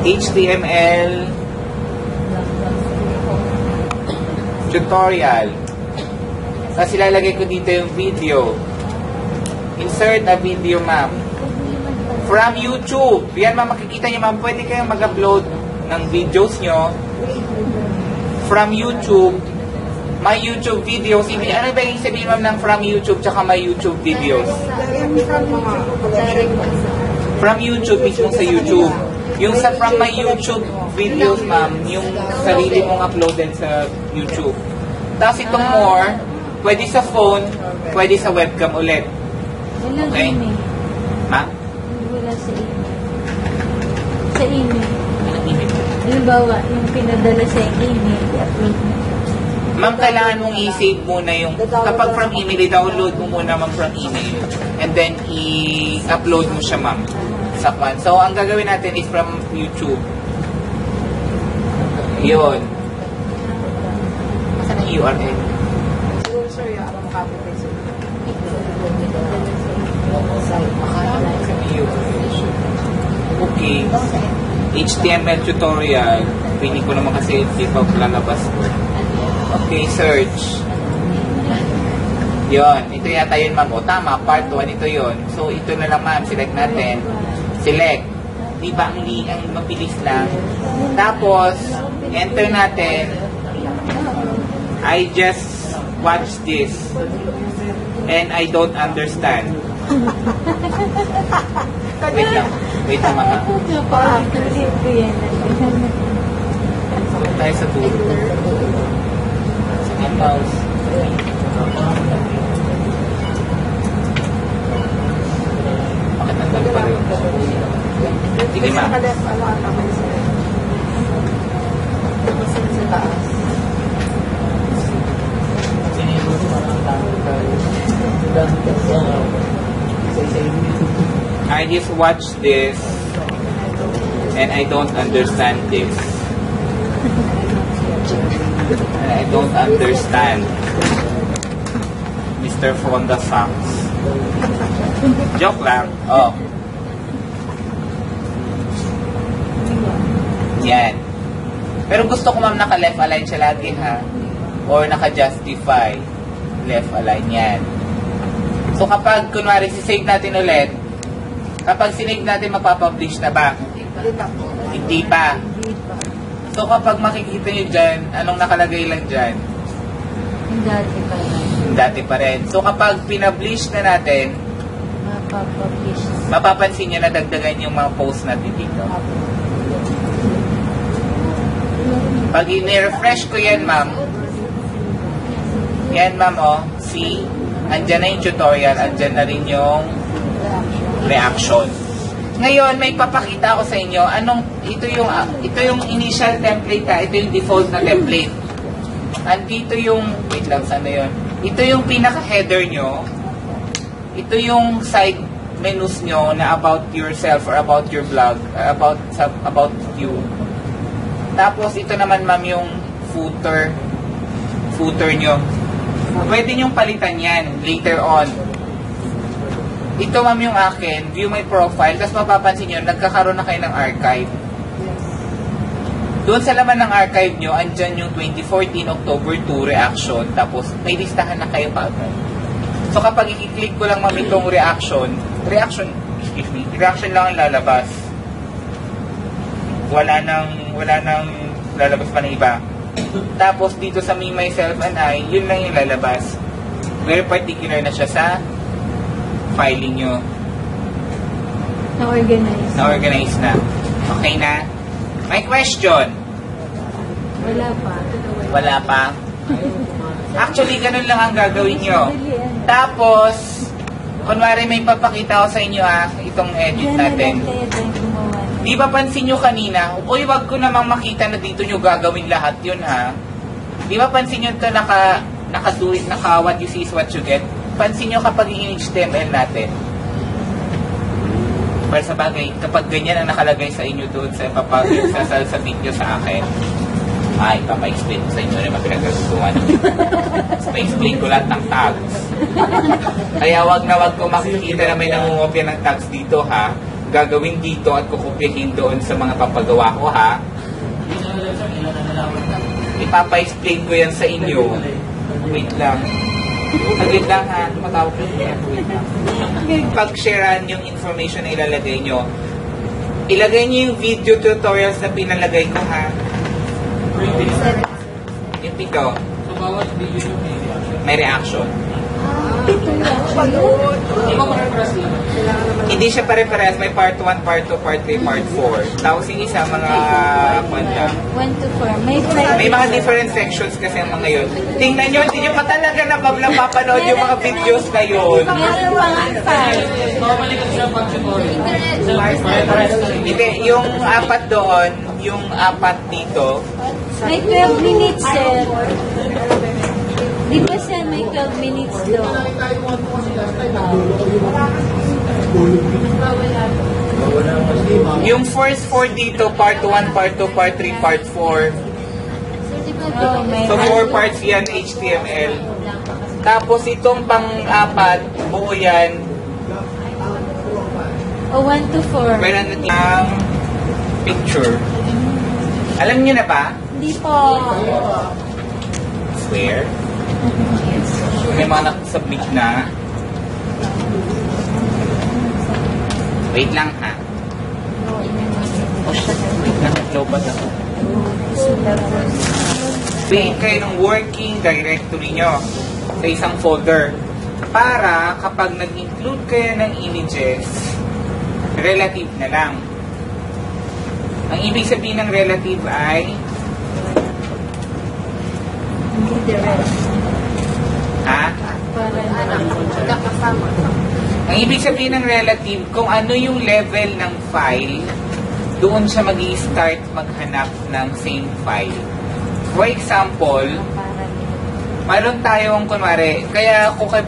HTML tutorial. Tapos ilalagay ko dito yung video. Insert a video, ma'am. From YouTube. Yan, ma'am, makikita niyo, ma'am. Pwede kayong mag-upload ng videos nyo from YouTube. My YouTube videos. Ano ba yung sabihin, ma'am, ng from YouTube tsaka my YouTube videos? From YouTube, mismo sa YouTube. Yung sa from my YouTube videos, ma'am, yung sarili mong uploaded sa YouTube. Tapos itong more, pwede sa phone, pwede sa webcam ulit. Okay? Ma'am? Wala sa email. Sa email. Anong email? Halimbawa, yung pinadala sa email, i-upload mo. Ma'am, kailangan mong i-save muna yung, kapag from email, i-download mo muna, ma'am, from email. And then, i-upload mo siya, ma'am, sa pan. So, ang gagawin natin is from YouTube. Yun. Saan ang URL? Siguro, sir, yung ako makapit-paste. Okay. HTML tutorial. Pili ko naman kasi hindi pa lalabas ko. Okay, search. Yun. Ito yata yun, ma'am. O, tama. Part 1. Ito yun. So, ito na lang, ma'am. Select natin. Select. Diba, ang mabilis lang. Tapos, enter natin. I just watch this. And I don't understand. Wait lang. Wait lang, mga. Tayo sa dulo. Sa mouse. Bakit nandun pa rin? Sige, ma. I just watch this and I don't understand this. And I don't understand Mr. Fonda Fox. Joke lang. Oh. Yan. Pero gusto ko, ma'am, naka-left align siya lagi, ha? Or naka-justify. Left align yan. So, kapag, kunwari, sisave natin ulit, kapag sinave natin, mapapublish na ba? Hindi pa. So, kapag makikita nyo dyan, anong nakalagay lang dyan? Dati pa rin. Dati pa rin. So, kapag pinablish na natin, Mapapublish. mapapansin nyo na dagdagan yung mga post natin dito. Pag i-refresh ko yan, ma'am, yan, ma'am, oh, see, andyan na yung tutorial, andyan na rin yung reaction. Ngayon, may papakita ko sa inyo, ito yung initial template, ha, ito yung default na template. Andito yung, wait lang, sana yun? Ito yung pinaka-header nyo, ito yung side menus nyo na about yourself or about your blog, about you. Tapos, ito naman, ma'am, yung footer nyo. Pwede nyong palitan yan later on. Ito, ma'am, yung akin, view my profile, tapos mapapansin nyo, nagkakaroon na kayo ng archive. Doon sa laman ng archive nyo, andyan yung 2014 October 2 reaction, tapos may listahan na kayo paagad. So, kapag i-click ko lang, ma'am, itong reaction lang ang lalabas. Wala nang lalabas pa ng iba. Tapos dito sa me, myself, and I, yun lang yung lalabas. Very particular na siya sa filing nyo. Na-organize. Na-organize na. Okay na? May question? Wala pa. Wala pa? Actually, ganun lang ang gagawin nyo. Tapos, kunwari may papakita ko sa inyo, itong edit natin. Di ba pansin nyo kanina, uy, wag ko namang makita na dito nyo gagawin lahat yun, ha? Di ba pansin nyo ito naka-do it, what you see is what you get? Pansin nyo kapag in-HTML natin. Pero sa bagay, kapag ganyan ang nakalagay sa inyo doon sa video sa akin, ay, papa-explain ko sa inyo na mapinagasutuan. Pa-explain ko lahat ng tags. Kaya wag ko makikita na may nangungopya ng tags dito, ha? gagawin dito at kukopyahin doon sa mga papagawa ko, ha? Ipapa-explain ko yan sa inyo. Wait lang. Saglit lang, ha? Matawag ko yan. Pag-sharean yung information na ilalagay nyo. Ilagay nyo yung video tutorials na pinalagay ko, ha? Yung pito. May reaction. Hindi siya pare-parehas. May part 1, part 2, part 3, part 4. Tapos yung isa, mga kwanta. 1 to 4. May mga different sections kasi ang mga yun. Tingnan nyo, hindi nyo pa talaga napapanood yung mga videos na yun. Meron pang 5. Hindi, yung apat doon, yung apat dito. May 12 minutes, sir. Di ba, sir, may 12 minutes doon? Yung first 4 dito, part 1, part 2, part 3, part 4. So 4 parts yan, HTML. Tapos itong pang-apat, buo yan. O 1 to 4. Meron ang picture. Alam niyo na ba? Hindi po. Swear? May mga nakasubmit na. Wait lang, ha? Wait lang, lobat ako. Create kayo ng working directory nyo sa isang folder para kapag nag-include kayo ng images, relative na lang. Ang ibig sabihin ng relative ay Hindi direct. ha? Ang ibig sabihin ng relative, kung ano yung level ng file, doon siya mag-i-start maghanap ng same file. For example, mayroon tayong, kunwari, kaya kung kayo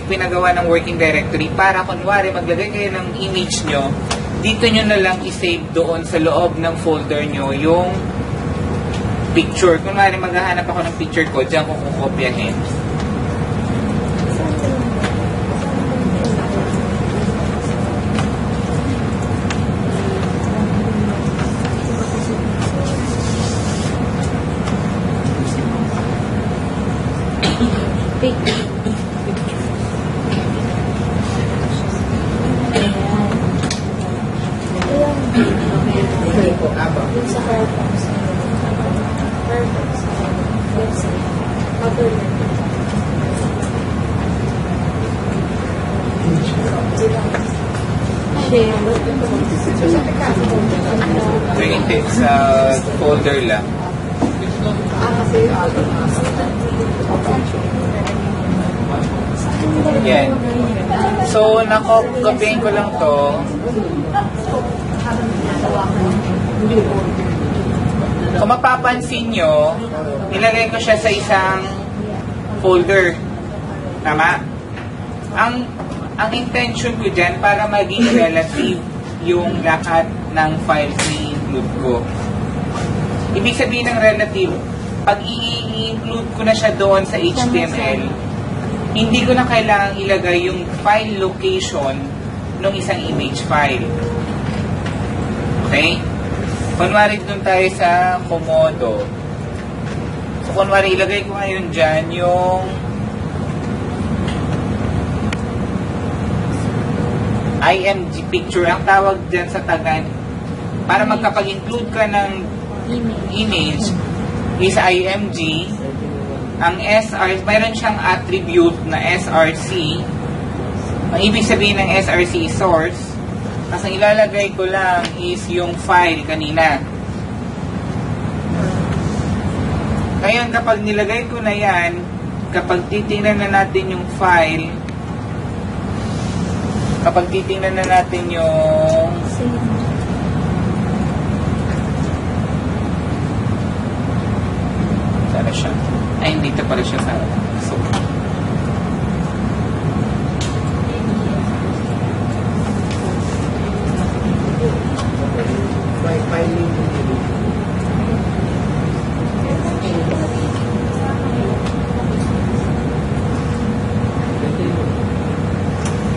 pinagawa ng working directory, para kunwari maglagay kayo ng image nyo, dito nyo na lang i-save doon sa loob ng folder nyo yung picture. Kunwari maghahanap ako ng picture ko, dyan ko kukopyahin. Hindi, sa folder lang. Yan. So, nakopyahin ko lang to. Kung mapapansin nyo, nilagay ko siya sa isang folder. Tama? Ang intention ko dyan para maging relative yung lahat ng files na i-include ko. Ibig sabihin ng relative, pag i-include ko na siya doon sa HTML, hindi ko na kailangang ilagay yung file location ng isang image file. Okay? Kunwari doon tayo sa Komodo. So, kunwari ilagay ko ngayon dyan yung IMG picture. Ang tawag dyan sa tagan, para magkapag-include ka ng image is IMG. Ang SR, mayroon siyang attribute na SRC. Ang ibig sabihin ng SRC is source. Tapos ang ilalagay ko lang is yung file kanina. Ngayon, kapag nilagay ko na yan, kapag titingnan na natin yung file, kapag titingnan na natin yung sana siya. Ay, hindi ito pala siya sa so,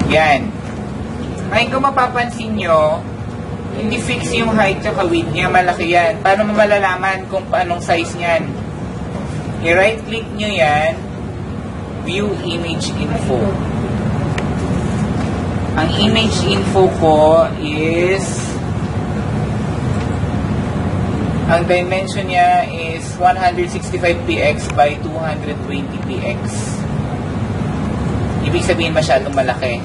yan. Ngayon kung mapapansin nyo, hindi fix yung height at width niya, malaki yan. Paano mo malalaman kung paanong size niyan? I-right click nyo yan, view image info. Ang image info ko is, ang dimension niya is 165px by 220px. Ibig sabihin masyadong malaki.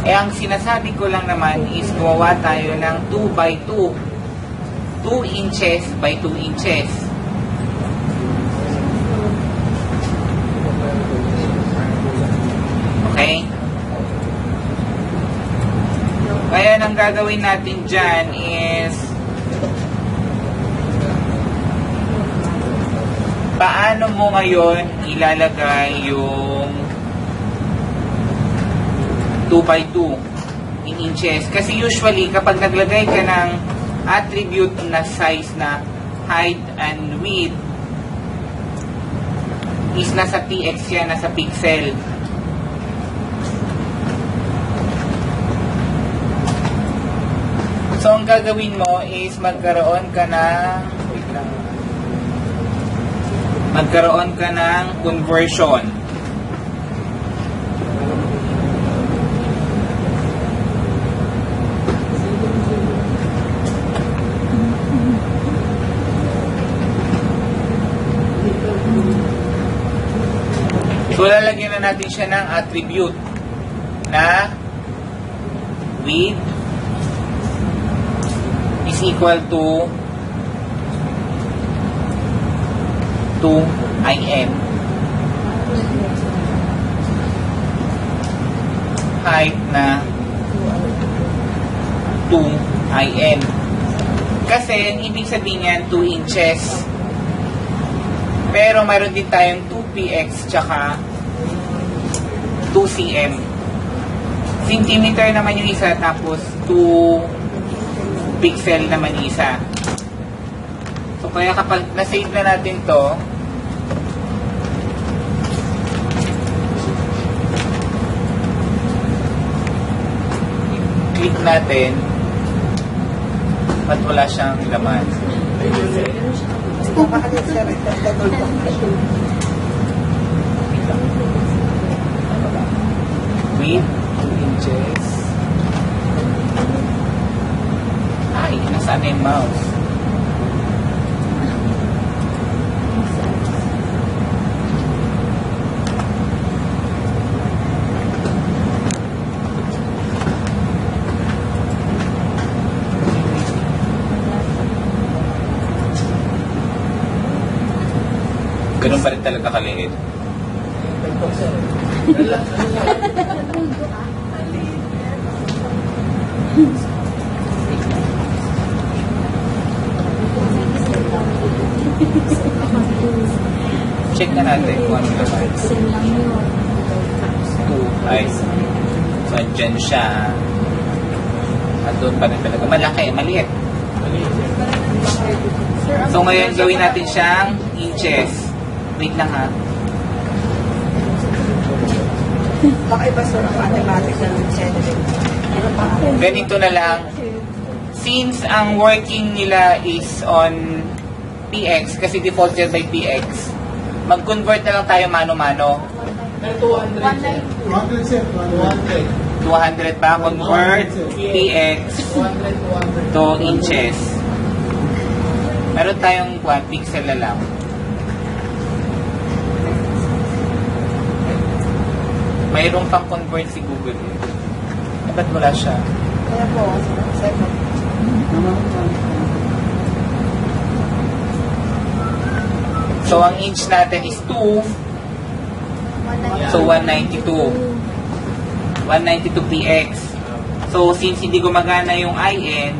Eh, ang sinasabi ko lang naman is gumawa tayo ng 2 by 2. 2 inches by 2 inches. Okay? Kaya ang gagawin natin dyan is paano mo ngayon ilalagay yung 2 by 2 in inches. Kasi usually, kapag naglagay ka ng attribute na size na height and width, is nasa px yan, nasa pixel. So, ang gagawin mo is magkaroon ka ng conversion. So, lalagyan na natin siya ng attribute na width is equal to 2in. Height na 2in. Kasi, ang ibig sabihin yan, 2 inches. Pero, mayroon din tayong 2px tsaka 2cm. Centimeter naman yung isa, tapos 2 pixel naman yung isa. So, kaya kapag na-save na natin to, click natin, at wala siyang laman. Width, 2 inches. Ay, nasaan na yung mouse? Ganun pa rin talaga kaliit. Check na natin kung ano naman. 2 ay. So, andyan siya. At doon pa rin talaga. Malaki, maliit. So, ngayon gawin natin siyang inches. Wait lang ha. Baka iba sir ang mathematics ng Ganito na lang. Since ang working nila is on PX, kasi default yan by PX, mag-convert na lang tayo mano-mano. 200 pa. Convert PX to inches. Meron tayong 1 pixel na lang. Mayroong pang convert si Google. Ba't wala siya? Kaya po, second. So, ang inch natin is 2. So, 192. 192 px. So, since hindi gumagana yung IN,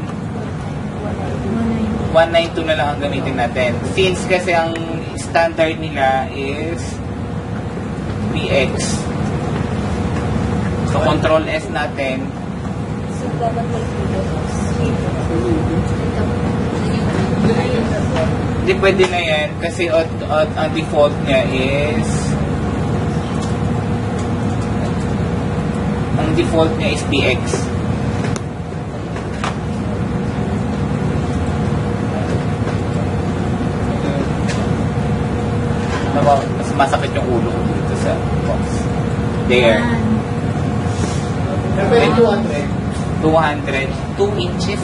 192 na lang ang gamitin natin. Since kasi ang standard nila is px. So, Control S natin. Hindi pwede na yan kasi ang default niya is default niya is PX. Mas masakit yung ulo ko dito sa box. There. 200. 2 inches. 2 inches.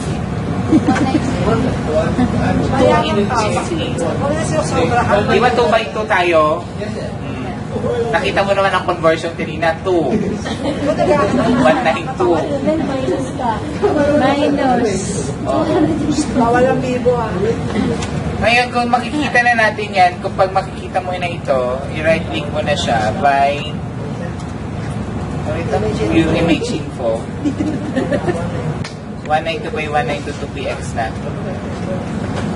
Di ba 2 by 2 tayo? Nakita mo naman ang conversion kanina, 2. 192. Minus ka. Minus. Bawal ang bibo ah. Ngayon, kung makikita na natin yan, kung pag makikita mo na ito, i-right click mo na siya by view image info. 192 by 192 px na.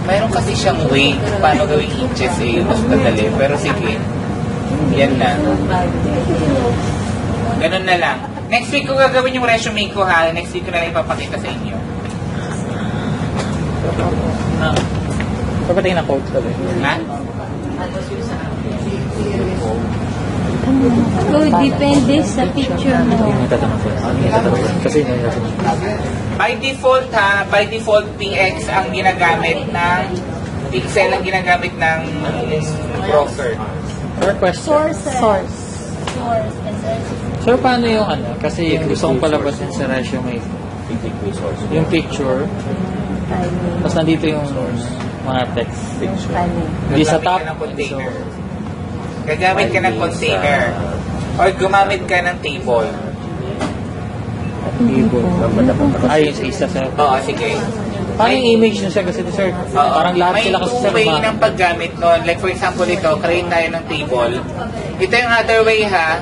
Mayroon kasi siyang way paano gawing inches eh, mas madali. Pero sige, yan na. Ganun na lang. Next week ko gagawin yung resume ko ha. Next week ko na lang ipapakita sa inyo. Pagpatingin na quotes ka ba? Ha? So, depende sa picture mo. Kasi yun yung By default ha, by default PX ang ginagamit ng pixel ang ginagamit ng browser. Or question. Source. Sir, paano yung ano? Kasi gusto kong palabasin sa resume. Yung picture. Tapos nandito yung mga text. Hindi sa top. Gagamit ka ng container. Gagamit ka ng container. Or gumamit ka ng table. Ay, yung isa sir. Oo, sige. Paano yung image nyo siya? Kasi sir, parang lahat sila kasi sir. May two way ng paggamit nun. Like for example ito, create tayo ng table. Ito yung other way ha.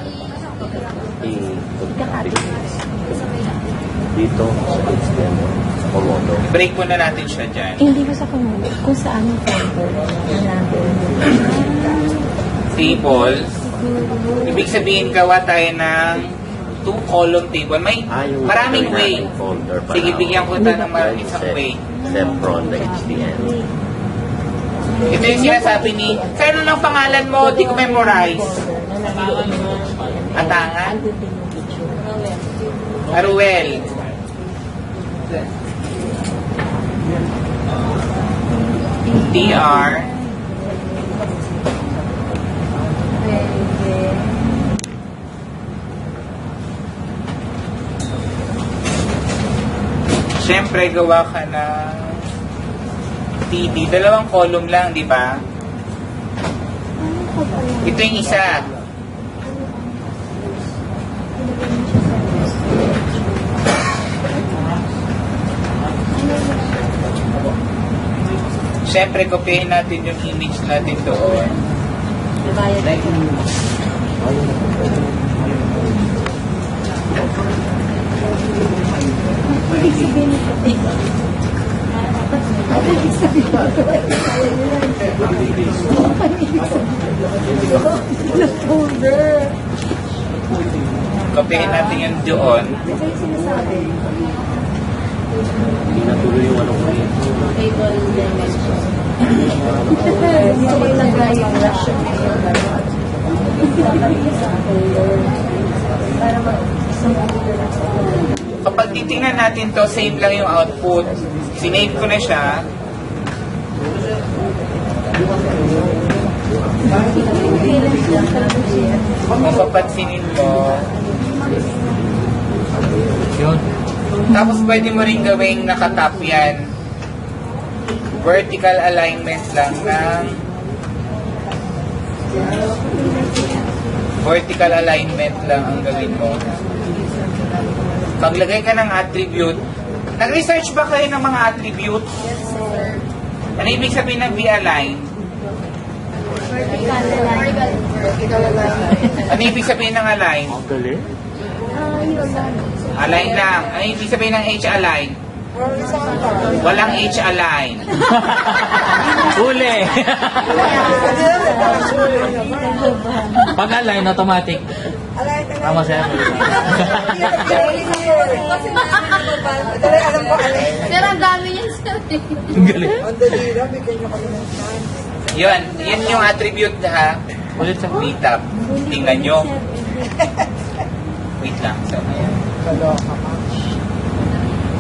Dito, sa extend, sa Komodo. Break muna natin siya dyan. Hindi ko sa kung saan yung folder. Table. Ibig sabihin, gawa tayo ng 2-column table. May maraming way. Sige, bigyan ko tayo ng maraming isang way. Set from the HDN. Ito yung sinasabi ni, sir, ano lang pangalan mo? Di ko memorize. Atangan? Aruel. DR. Siyempre, gawa ka ng TD. Dalawang column lang, di ba? Ito yung isa. Siyempre, kopyahin natin yung image natin doon. Kopyahin natin yung doon. Hindi natuloy yung ano ko yun. Kapag titingnan natin to, same lang yung output. Sinave ko na siya. Kung papansinin mo, Yun. tapos pwede mo rin gawing nakatap yan. Vertical alignment lang ng vertical alignment lang ang gawin mo. Paglagay ka ng attribute, nag-research ba kayo ng mga attribute? Yes, sir. Ano ibig sabihin ng be-align? Vertical alignment. Ano ibig sabihin ng align? Ang galing. Align lang. Ano ibig sabihin ng H-align? Walang H-align. Huli! Pag-align, automatic. Tama siya. Alam ko, Pero ang dami yan sir. Ang galing. ang dali lang, bigyan nyo kami ng time. Yun yung attribute ha. Ulit sa Meetup. Tingnan nyo. Wait lang. So, ayan. Nakakaloka ka.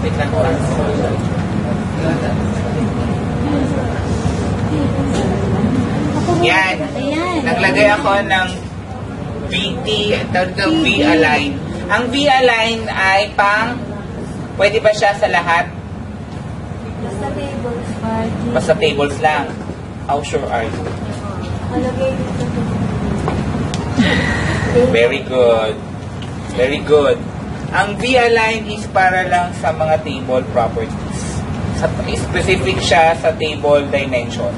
Wait lang. Yan. Ayan. Naglagay ako ng VT, V-align. Ang V-align ay pwede ba siya sa lahat? Basta tables, party. Basta tables lang. How sure are you? Alagay dito. Very good. Very good. Ang V-align is para lang sa mga table properties. Specific siya sa table dimension.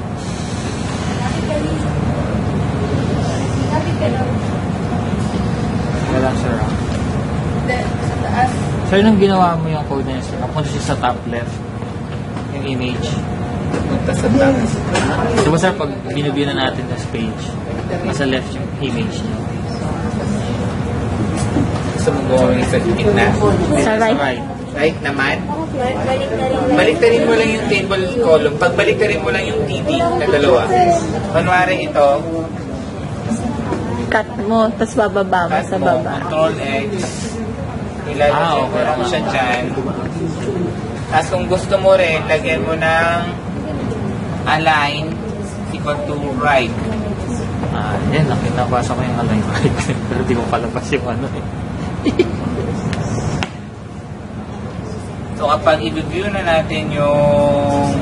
Wala, sir. Sa taas. Sir, nung ginawa mo yung code na yun, sir, napunta siya sa top left. Yung image. Punta sa taas. Diba, sir, pag binubyo na natin sa page, nasa left yung image niya. Gusto mo gawin sa gitna? Sa right. Right naman? Balik na rin. Baliktarin mo lang yung table column. Pag baliktarin mo lang yung TD na dalawa. Kunwari ito, Cut mo, tapos bababa mo cut sa mo, baba. Control X, ilalagay mo okay. lang siya dyan. Tapos kung gusto mo rin, lagyan mo ng align equal to right. Yan, nabasa ko yung align right. Pero di ko palabas yung ano eh. So kapag i-view na natin yung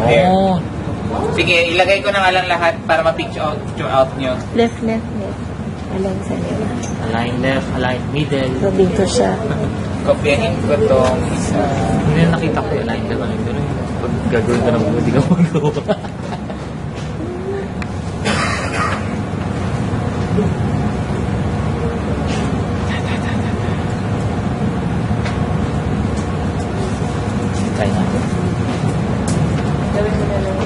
there. Oo. Sige, ilagay ko na nga lang lahat para ma-picture out nyo. Left. Alam sa nila. Align left, align middle. So, dito siya. Kopyahin ko tong isa. Hindi na nakita ko yung align left, align middle. Pag gagawin ko na mo, hindi ka magawa. Try natin. Gawin mo na lang.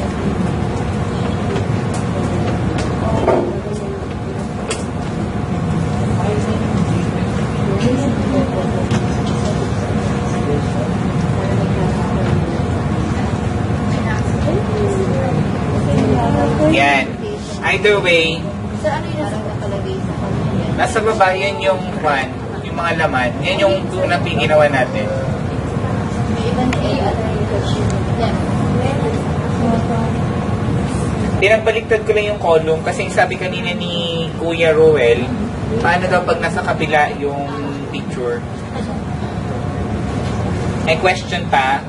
Yan. Either way, Sa ano yung nasa nakalagay sa kanya? nasa baba yan yung one, yung mga laman. Yan yung unang ginawa natin. May iba na ano yung Pinagbaliktad ko lang yung column kasi sabi kanina ni Kuya Roel, paano daw pag nasa kabila yung picture? May question pa,